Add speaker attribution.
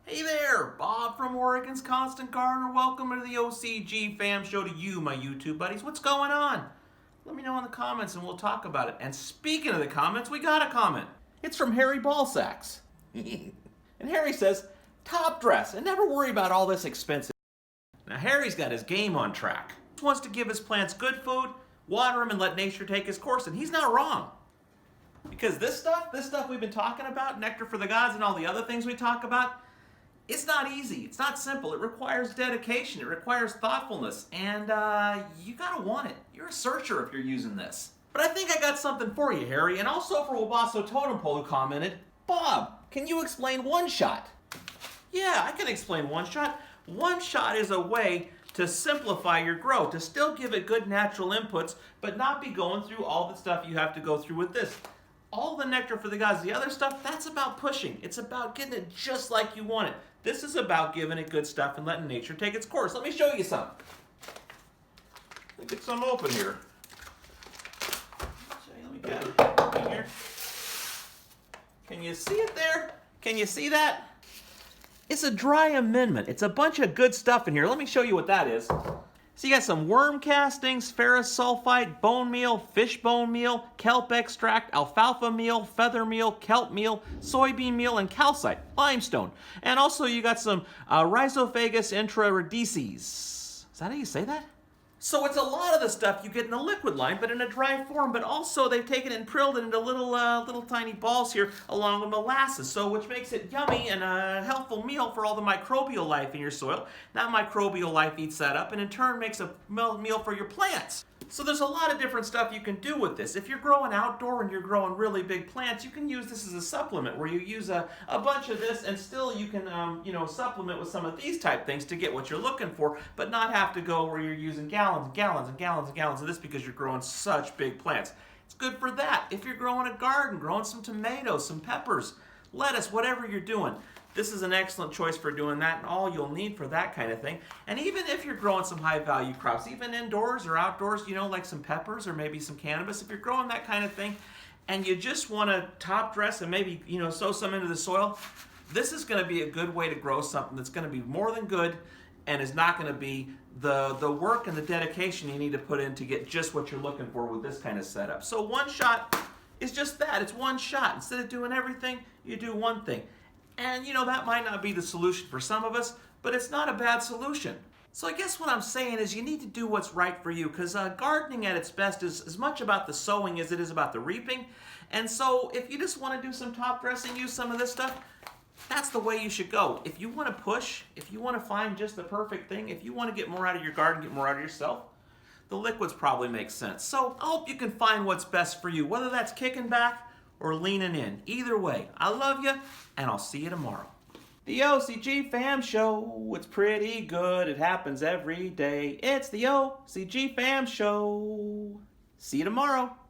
Speaker 1: Hey there, Bob from Oregon's Constant Gardener. Welcome to the OCG Fam Show to you, my YouTube buddies. What's going on? Let me know in the comments and we'll talk about it. And speaking of the comments, we got a comment. It's from Harry Ballsacks. And Harry says, top dress and never worry about all this expensive. Now Harry's got his game on track. He wants to give his plants good food, water them, and let nature take its course. And he's not wrong. Because this stuff we've been talking about, Nectar for the Gods and all the other things we talk about, it's not easy. It's not simple. It requires dedication. It requires thoughtfulness. And you gotta want it. You're a searcher if you're using this. But I think I got something for you, Harry. And also for Wabasso Totem Pole, who commented, Bob, can you explain one shot? Yeah, I can explain one shot. One shot is a way to simplify your grow, to still give it good natural inputs, but not be going through all the stuff you have to go through with this. All the Nectar for the Gods, the other stuff, that's about pushing. It's about getting it just like you want it. This is about giving it good stuff and letting nature take its course. Let me show you some. Let me get some open here. Let me get it open here. Can you see it there? Can you see that? It's a dry amendment. It's a bunch of good stuff in here. Let me show you what that is. So you got some worm castings, ferrous sulfite, bone meal, fish bone meal, kelp extract, alfalfa meal, feather meal, kelp meal, soybean meal, and calcite, limestone. And also you got some Rhizophagus intraradices. Is that how you say that? So it's a lot of the stuff you get in the liquid line, but in a dry form. But also they've taken it and prilled it into little tiny balls here along with molasses, so which makes it yummy and a healthful meal for all the microbial life in your soil. That microbial life eats that up and in turn makes a meal for your plants. So there's a lot of different stuff you can do with this. If you're growing outdoor and you're growing really big plants, you can use this as a supplement where you use a bunch of this and still you can supplement with some of these type things to get what you're looking for, but not have to go where you're using gallons and gallons and gallons and gallons of this because you're growing such big plants. It's good for that. If you're growing a garden, growing some tomatoes, some peppers, lettuce, whatever you're doing, this is an excellent choice for doing that and all you'll need for that kind of thing. And even if you're growing some high value crops, even indoors or outdoors, like some peppers or maybe some cannabis, if you're growing that kind of thing and you just want to top dress and maybe, sow some into the soil, this is going to be a good way to grow something that's going to be more than good and is not going to be the work and the dedication you need to put in to get just what you're looking for with this kind of setup. So one shot is just that. It's one shot. Instead of doing everything, you do one thing. And that might not be the solution for some of us, but it's not a bad solution. So I guess what I'm saying is you need to do what's right for you, because gardening at its best is as much about the sowing as it is about the reaping. And so if you just want to do some top dressing, use some of this stuff, that's the way you should go. If you want to push, if you want to find just the perfect thing, if you want to get more out of your garden, get more out of yourself, the liquids probably make sense. So I hope you can find what's best for you, whether that's kicking back or leaning in. Either way, I love you, and I'll see you tomorrow. The OCG Fam Show, it's pretty good. It happens every day. It's the OCG Fam Show. See you tomorrow.